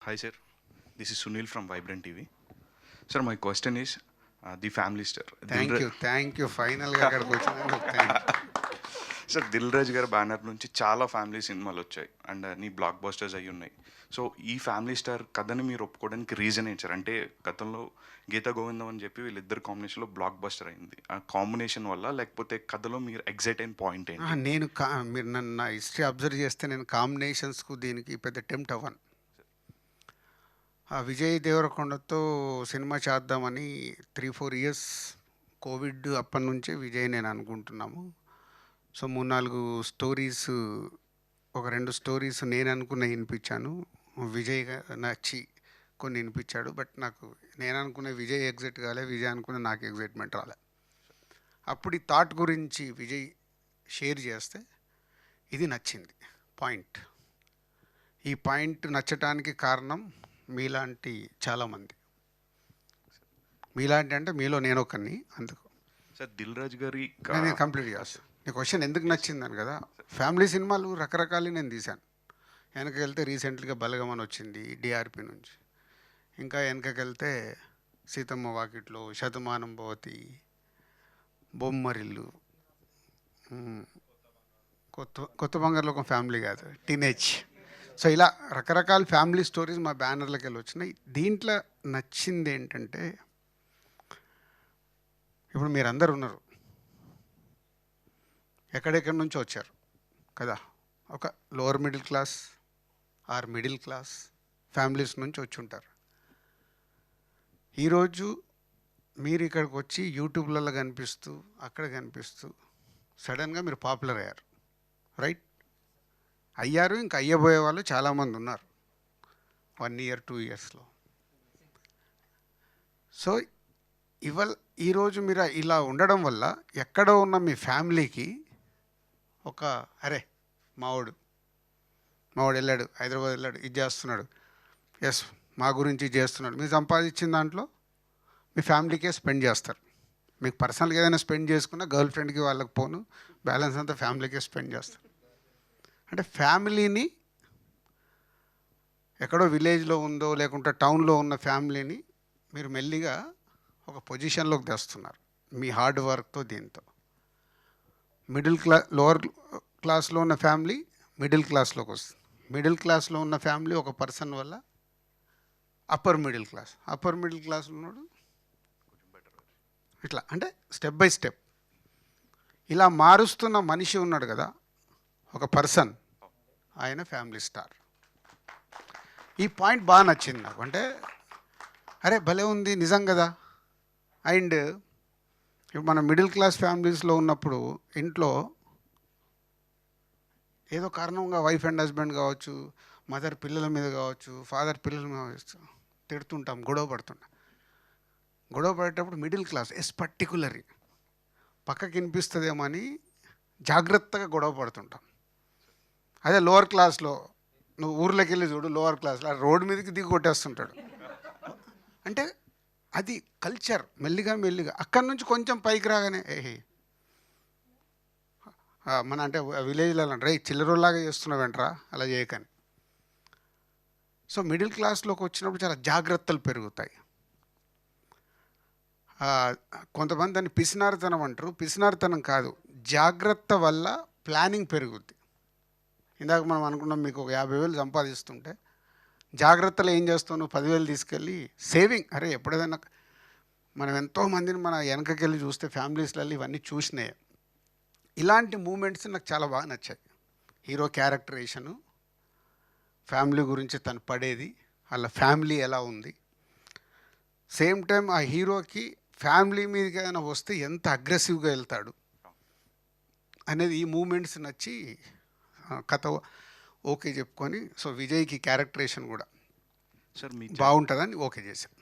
Hi sir, this is Sunil from Vibrant TV. Sir, my question is the family star. Thank you ఫైనల్గా అక్కడికి వచ్చినందుకు thank you. Sir Dil Raju గారి banner నుంచి చాలా family సినిమాలు వచ్చాయి అండ్ అన్ని బ్లాక్ బస్టర్స్ అయి ఉన్నాయి. సో ఈ ఫ్యామిలీ స్టార్ కథని మీరు ఒప్పుకోవడానికి రీజన్ ఏంటి సార్? అంటే గతంలో గీతా గోవిందం అని చెప్పి వీళ్ళిద్దరు కాంబినేషన్లో బ్లాక్ బస్టర్ అయింది. ఆ కాంబినేషన్ వల్ల లేకపోతే కథలో మీరు ఎగ్జైట్ అయిన పాయింట్ ఏంటి? మీరు నన్ను నా హిస్టరీ అబ్జర్వ్ చేస్తే నేను కాంబినేషన్స్కు దీనికి పెద్ద టెంప్ట్ అవ్వను. విజయ్ దేవరకొండతో సినిమా చేద్దామని 3-4 ఇయర్స్ కోవిడ్ అప్పటి నుంచే విజయ్ నేను అనుకుంటున్నాము. సో 3-4 స్టోరీస్, ఒక 2 స్టోరీస్ నేను అనుకున్న వినిపించాను. విజయ్ నచ్చి కొన్ని వినిపించాడు. బట్ నాకు నేను అనుకున్న విజయ్ ఎగ్జైట్ కాలే, విజయ్ అనుకున్న నాకు ఎగ్జైట్మెంట్ రాలే. అప్పుడు ఈ థాట్ గురించి విజయ్ షేర్ చేస్తే ఇది నచ్చింది పాయింట్. ఈ పాయింట్ నచ్చటానికి కారణం మీలాంటి చాలామంది. మీలాంటి అంటే మీలో నేను ఒకరిని. అందుకు సార్ దిల్ రాజు గారి నేను కంప్లీట్ చేస్తాను. నీ క్వశ్చన్ ఎందుకు నచ్చిందని కదా. ఫ్యామిలీ సినిమాలు రకరకాలు నేను తీశాను. వెనకకి వెళ్తే రీసెంట్గా బలగమని వచ్చింది డిఆర్పి నుంచి. ఇంకా వెనకకి వెళ్తే సీతమ్మ వాకిట్లో, శతమానం భవతి, బొమ్మరిల్లు, కొత్త బంగారులోకం ఫ్యామిలీ కాదు, టీనేజ్. సో ఇలా రకరకాల ఫ్యామిలీ స్టోరీస్ మా బ్యానర్లకు వెళ్ళి వచ్చినాయి. దీంట్లో నచ్చింది ఏంటంటే, ఇప్పుడు మీరందరూ ఉన్నారు, ఎక్కడెక్కడి నుంచో వచ్చారు కదా. ఒక lower middle class or middle class families నుంచి వచ్చి ఉంటారు. ఈరోజు మీరు ఇక్కడికి వచ్చి యూట్యూబ్లలో కనిపిస్తూ అక్కడ కనిపిస్తూ సడన్గా మీరు పాపులర్ అయ్యారు, రైట్? అయ్యారు, ఇంకా అయ్యబోయే వాళ్ళు చాలామంది ఉన్నారు 1 year 2 yearsలో. సో ఈరోజు మీరు ఇలా ఉండడం వల్ల ఎక్కడో ఉన్న మీ ఫ్యామిలీకి ఒక అరే మావాడు వెళ్ళాడు, హైదరాబాద్ వెళ్ళాడు, ఇది చేస్తున్నాడు, ఎస్ మా గురించి చేస్తున్నాడు. మీరు సంపాదించిన దాంట్లో మీ ఫ్యామిలీకే స్పెండ్ చేస్తారు. మీకు పర్సనల్గా ఏదైనా స్పెండ్ చేసుకున్నా గర్ల్ ఫ్రెండ్కి వాళ్ళకి పోను, బ్యాలెన్స్ అంతా ఫ్యామిలీకే స్పెండ్ చేస్తారు. అంటే ఫ్యామిలీని ఎక్కడో విలేజ్లో ఉందో లేకుంటే టౌన్లో ఉన్న ఫ్యామిలీని మీరు మెల్లిగా ఒక పొజిషన్లోకి తెస్తున్నారు మీ హార్డ్ వర్క్తో. దీంతో లోవర్ క్లాస్లో ఉన్న ఫ్యామిలీ మిడిల్ క్లాస్లోకి వస్తుంది. మిడిల్ క్లాస్లో ఉన్న ఫ్యామిలీ ఒక పర్సన్ వల్ల అప్పర్ మిడిల్ క్లాస్లో ఉన్నాడు. ఇట్లా అంటే స్టెప్ బై స్టెప్ ఇలా మారుస్తున్న మనిషి ఉన్నాడు కదా, ఒక పర్సన్, ఆయన ఫ్యామిలీ స్టార్. ఈ పాయింట్ బాగా నచ్చింది నాకు. అంటే అరే భలే ఉంది, నిజం కదా. అండ్ ఇప్పుడు మన మిడిల్ క్లాస్ ఫ్యామిలీస్లో ఉన్నప్పుడు ఇంట్లో ఏదో కారణంగా వైఫ్ అండ్ హస్బెండ్ కావచ్చు, మదర్ పిల్లల మీద కావచ్చు, ఫాదర్ పిల్లల మీద కావచ్చు, తిడుతుంటాం, గొడవ పడేటప్పుడు మిడిల్ క్లాస్ పర్టికులర్లీ పక్కకి వినిపిస్తుందేమో అని జాగ్రత్తగా గొడవ పడుతుంటాం. అదే లోవర్ క్లాస్లో నువ్వు ఊర్లోకి వెళ్ళి చూడు, లోవర్ క్లాస్లో రోడ్డు మీదకి దిగి కొట్టేస్తుంటాడు. అంటే అది కల్చర్. మెల్లిగా అక్కడి నుంచి కొంచెం పైకి రాగానే మన అంటే విలేజ్లో రే చిల్లరోలాగా చేస్తున్నావేంట్రా, అలా చేయకని. సో మిడిల్ క్లాస్లోకి వచ్చినప్పుడు చాలా జాగ్రత్తలు పెరుగుతాయి. కొంతమంది దాన్ని పిసినారితనం అంటారు. పిసినారితనం కాదు, జాగ్రత్త వల్ల ప్లానింగ్ పెరుగుద్ది. ఇందాక మనం అనుకున్నాం, మీకు ఒక 50,000 సంపాదిస్తుంటే జాగ్రత్తలు ఏం చేస్తావు, నువ్వు 10,000 తీసుకెళ్ళి సేవింగ్. అరే ఎప్పుడైనా మనం ఎంతోమందిని మన వెనకకి వెళ్ళి చూస్తే ఫ్యామిలీస్లలో ఇవన్నీ చూసినాయి. ఇలాంటి మూమెంట్స్ నాకు చాలా బాగా నచ్చాయి. హీరో క్యారెక్టరేషను, ఫ్యామిలీ గురించి తను పడేది, వాళ్ళ ఫ్యామిలీ ఎలా ఉంది, సేమ్ టైం ఆ హీరోకి ఫ్యామిలీ మీదకి ఏదైనా వస్తే ఎంత అగ్రెసివ్గా వెళ్తాడు అనేది ఈ మూమెంట్స్ నచ్చి కథ ఓకే చెప్పుకొని, సో విజయ్కి క్యారెక్టరేషన్ కూడా సార్ బాగుంటుందని ఓకే చేశాను.